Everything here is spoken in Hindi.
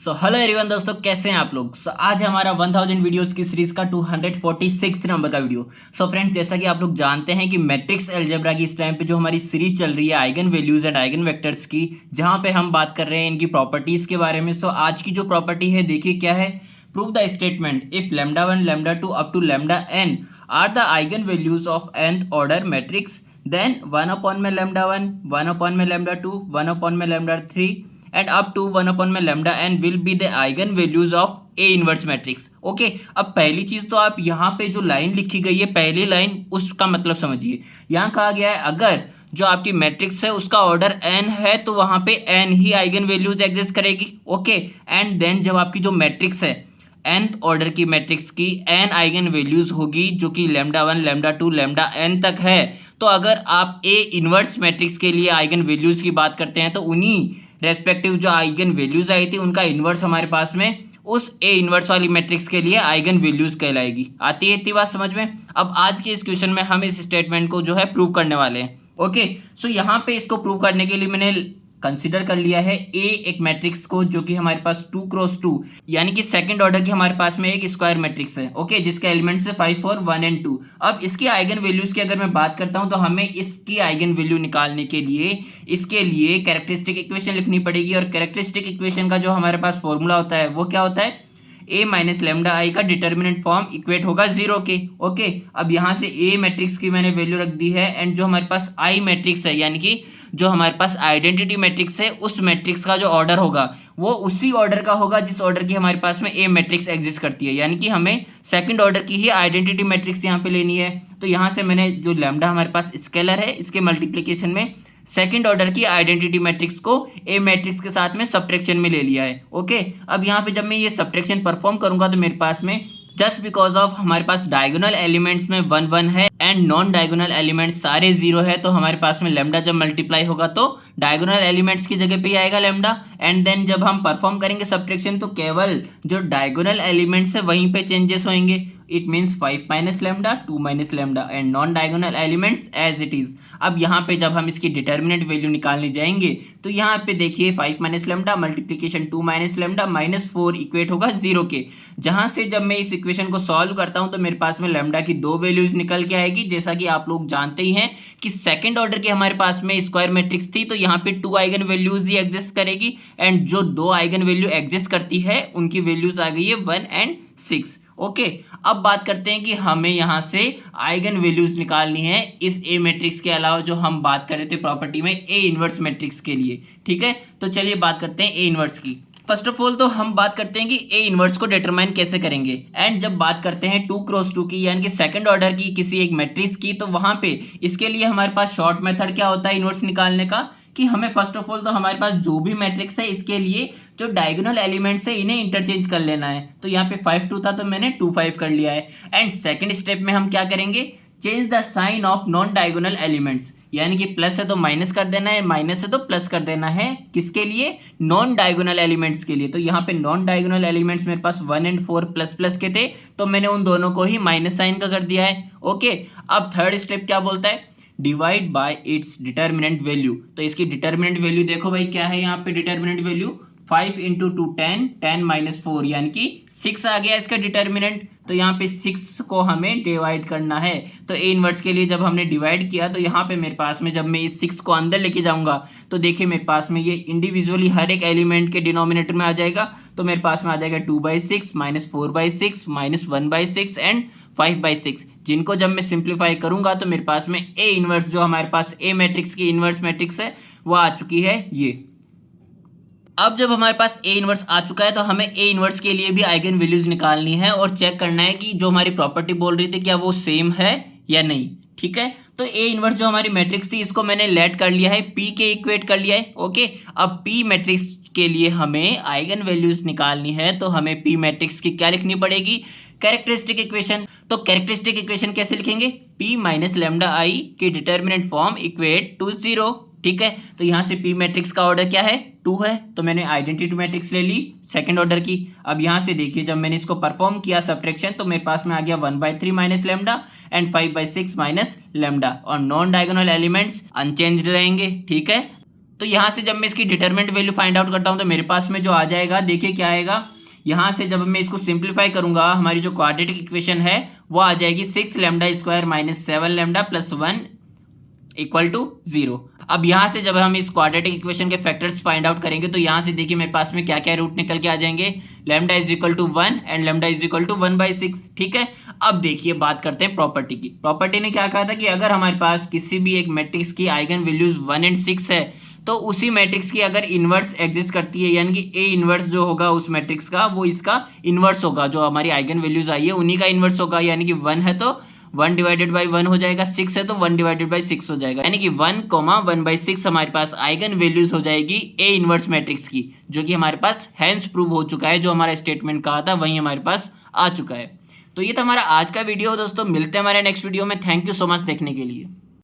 हेलो एवरीवन दोस्तों, कैसे हैं आप लोग। आज हमारा 1000 वीडियोस की सीरीज का 246 नंबर का वीडियो। फ्रेंड्स, जैसा कि आप लोग जानते हैं कि मैट्रिक्स अलजेब्रा की इस टाइम पे जो हमारी सीरीज चल रही है eigen values and eigen vectors की, जहां पे हम बात कर रहे हैं इनकी प्रॉपर्टीज के बारे में। आज की जो प्रॉपर्टी है, देखिए क्या है। Prove the statement if lambda 1 lambda 2 up to lambda n are the eigen values of nth order matrix, then 1 upon में लैम्डा 1, 1 अपॉन में लैम्डा 2, 1 अपॉन में lambda 3 and up to 1 upon में lambda n will be the eigen values of A inverse matrix. Okay, अब पहली चीज तो आप यहाँ पे जो लाइन लिखी गई है, पहली लाइन, उसका मतलब समझिए। यहाँ कहा गया है अगर जो आपकी मैट्रिक्स है उसका ऑर्डर n है तो वहां पे n ही आइगन वैल्यूज एग्जिस्ट करेगी। ओके, एंड देन जब आपकी जो मैट्रिक्स है nth ऑर्डर की मैट्रिक्स की n आइगन वैल्यूज होगी जो कि लैम्डा 1 लैम्डा 2 लैम्डा n तक है। तो अगर आप ए इनवर्स मैट्रिक्स के लिए आइगन वैल्यूज की बात करते हैं तो उन्हीं रेस्पेक्टिव जो आइगन वैल्यूज आई थी उनका इन्वर्स हमारे पास में उस ए इन्वर्स वाली मैट्रिक्स के लिए आइगन वैल्यूज कहलाएगी। आती है इतनी बात समझ में। अब आज के इस क्वेश्चन में हम इस स्टेटमेंट को जो है प्रूव करने वाले हैं। ओके, यहाँ पे इसको प्रूव करने के लिए मैंने कंसीडर कर लिया है ए एक मैट्रिक्स को जो कि हमारे पास 2 क्रॉस 2 यानी कि सेकंड ऑर्डर की हमारे पास में एक स्क्वायर मैट्रिक्स है। ओके, जिसके एलिमेंट्स है 5 4 1 एंड 2। अब इसके आइगन वैल्यूज की अगर मैं बात करता हूं तो हमें इसकी आइगन वैल्यू निकालने के लिए इसके लिए कैरेक्टरिस्टिक इक्वेशन लिखनी पड़ेगी। और कैरेक्टरिस्टिक इक्वेशन का जो हमारे पास फॉर्मूला होता है वो क्या होता है, ए माइनस लेमडा आई का डिटर्मिनेंट फॉर्म इक्वेट होगा 0 के। ओके, अब यहाँ से ए मैट्रिक्स की मैंने वैल्यू रख दी है एंड जो हमारे पास आई मैट्रिक्स है यानी कि जो हमारे पास आइडेंटिटी मैट्रिक्स है उस मैट्रिक्स का जो ऑर्डर होगा वो उसी ऑर्डर का होगा जिस ऑर्डर की हमारे पास में ए मैट्रिक्स एग्जिस्ट करती है। यानी कि हमें सेकंड ऑर्डर की ही आइडेंटिटी मैट्रिक्स यहाँ पे लेनी है। तो यहाँ से मैंने जो लैम्डा हमारे पास स्केलर है इसके मल्टीप्लिकेशन में सेकंड ऑर्डर की आइडेंटिटी मैट्रिक्स को ए मैट्रिक्स के साथ में सब्ट्रैक्शन में ले लिया है। ओके, अब यहाँ पे जब मैं ये सब्ट्रैक्शन परफॉर्म करूंगा तो मेरे पास में जस्ट बिकॉज ऑफ हमारे पास डायगोनल एलिमेंट्स में 1 1 है एंड नॉन डायगोनल एलिमेंट्स सारे 0 है, तो हमारे पास में लेमडा जब मल्टीप्लाई होगा तो डायगोनल एलिमेंट्स की जगह पे ही आएगा लेमडा। एंड देन जब हम परफॉर्म करेंगे सब्ट्रैक्शन तो केवल जो डायगोनल एलिमेंट्स है वहीं पे चेंजेस होंगे। It means 5 minus lambda 2 minus lambda and non diagonal elements as it is. अब यहाँ पे जब हम इसकी डिटर्मिनेंट वैल्यू निकालने जाएंगे तो यहाँ पे देखिए 5 minus lambda multiplication 2 minus lambda minus 4 equate होगा 0 के। जहाँ से जब मैं इस इक्वेशन को सॉल्व करता हूँ तो मेरे पास में लेमडा की 2 वैल्यूज निकल के आएगी। जैसा कि आप लोग जानते ही हैं कि सेकंड ऑर्डर की हमारे पास में स्क्वायर मैट्रिक्स थी तो यहाँ पे 2 आइगन वैल्यूज ही एग्जिस्ट करेगी एंड जो 2 आइगन वैल्यू एग्जिस्ट करती है उनकी वैल्यूज आ गई है 1 एंड 6। ओके, अब बात करते हैं कि हमें यहाँ से आइगन वैल्यूज निकालनी है इस ए मैट्रिक्स के अलावा जो हम बात कर रहे थे प्रॉपर्टी में ए इनवर्स मैट्रिक्स के लिए। ठीक है, तो चलिए बात करते हैं ए इनवर्स की। फर्स्ट ऑफ ऑल तो हम बात करते हैं कि ए इनवर्स को डिटरमाइन कैसे करेंगे। एंड जब बात करते हैं 2 क्रॉस 2 की यानी कि सेकंड ऑर्डर की किसी एक मैट्रिक्स की तो वहां पे इसके लिए हमारे पास शॉर्ट मेथड क्या होता है इनवर्स निकालने का, कि हमें फर्स्ट ऑफ ऑल तो हमारे पास जो भी मैट्रिक्स है इसके लिए जो डायगोनल एलिमेंट्स है इन्हें इंटरचेंज कर लेना है। तो यहाँ पे 5 2 था तो मैंने 2 5 कर लिया है। एंड सेकंड स्टेप में हम क्या करेंगे, change the sign of non diagonal elements, यानी कि प्लस है तो माइनस कर देना है, माइनस है तो प्लस कर देना है। किसके लिए, नॉन डायगोनल एलिमेंट्स के लिए। तो यहाँ पे नॉन डायगोनल एलिमेंट्स मेरे पास 1 एंड 4 प्लस प्लस के थे तो मैंने उन दोनों को ही माइनस साइन का कर दिया है। ओके, अब थर्ड स्टेप क्या बोलता है, divide by its determinant value. तो इसकी डिटर्मिनेंट वैल्यू देखो भाई क्या है यहाँ पे डिटर्मिनेंट वैल्यू 5 इंटू 2 10 10 माइनस 4 यानी कि 6 आ गया इसका डिटर्मिनेंट। तो यहाँ पे 6 को हमें डिवाइड करना है। तो ए इनवर्स के लिए जब हमने डिवाइड किया तो यहाँ पे मेरे पास में जब मैं इस 6 को अंदर लेके जाऊंगा तो देखिए मेरे पास में ये इंडिविजुअली हर एक एलिमेंट के डिनोमिनेटर में आ जाएगा। तो मेरे पास में आ जाएगा 2/6 माइनस 4/6 माइनस 1/6 एंड 5/6, जिनको जब मैं सिंप्लीफाई करूंगा तो मेरे पास में ए इनवर्स जो हमारे पास ए मैट्रिक्स की इनवर्स मैट्रिक्स है वो आ चुकी है ये। अब जब हमारे पास ए इनवर्स आ चुका है तो हमें ए इनवर्स के लिए भी आइगन वैल्यूज निकालनी है और चेक करना है कि जो हमारी प्रॉपर्टी बोल रही थी क्या वो सेम है या नहीं। ठीक है, तो ए इनवर्स जो हमारी मैट्रिक्स थी इसको मैंने लेट कर लिया है, पी के इक्वेट कर लिया है। ओके, अब पी मैट्रिक्स के लिए हमें आइगन वैल्यूज निकालनी है तो हमें पी मैट्रिक्स की क्या लिखनी पड़ेगी, कैरेक्टरिस्टिक इक्वेशन। तो कैरेक्टरिस्टिक इक्वेशन कैसे लिखेंगे, p माइनस लेमडा आई की डिटर्मिनेंट फॉर्म इक्वेट टू 0। ठीक है, तो यहाँ से p मैट्रिक्स का ऑर्डर क्या है 2 है तो मैंने आइडेंटिटी मैट्रिक्स ले ली सेकंड ऑर्डर की। अब यहाँ से देखिए जब मैंने इसको परफॉर्म किया सब्ट्रैक्शन तो मेरे पास में आ गया 1/3 minus lambda and 5/6 minus lambda और नॉन डायगोनल एलिमेंट्स अनचेंज्ड रहेंगे। ठीक है, तो यहाँ से जब मैं इसकी डिटरमिनेंट वैल्यू फाइंड आउट करता हूँ तो मेरे पास में जो आ जाएगा, देखिए क्या आएगा, यहाँ से जब मैं इसको सिंप्लीफाई करूंगा हमारी जो क्वाड्रेटिक इक्वेशन है वो आ जाएगी 6 lambda square minus 7 lambda plus 1 equal to 0। अब यहाँ से जब हम इस क्वाड्रेटिक इक्वेशन के फैक्टर्स फाइंड आउट करेंगे तो यहाँ से देखिए मेरे पास में क्या क्या रूट निकल के आ जाएंगे, lambda is equal to 1 and lambda is equal to 1/6। ठीक है, अब देखिए बात करते हैं प्रॉपर्टी की। प्रॉपर्टी ने क्या कहा था कि अगर हमारे पास किसी भी एक मैट्रिक्स की आइगन वैल्यूज 1 एंड 6 है तो उसी मैट्रिक्स की अगर इन्वर्स एग्जिस्ट करती है, यानी कि ए इन्वर्स जो होगा उस मैट्रिक्स का वो इसका इन्वर्स होगा, जो हमारी आइगन वैल्यूज आई है उन्हीं का इन्वर्स होगा। यानी कि 1 है तो 1 डिवाइडेड बाई 1 हो जाएगा, 6 है तो 1 डिवाइडेड बाई 6 हो जाएगा, यानी कि 1,1/6 हमारे पास आइगन वैल्यूज हो जाएगी ए इन्वर्स मैट्रिक्स की, जो कि हमारे पास हैंस प्रूव हो चुका है। जो हमारा स्टेटमेंट कहा था वही हमारे पास आ चुका है। तो ये था हमारा आज का वीडियो दोस्तों, मिलते हैं हमारे नेक्स्ट वीडियो में। थैंक यू सो मच देखने के लिए।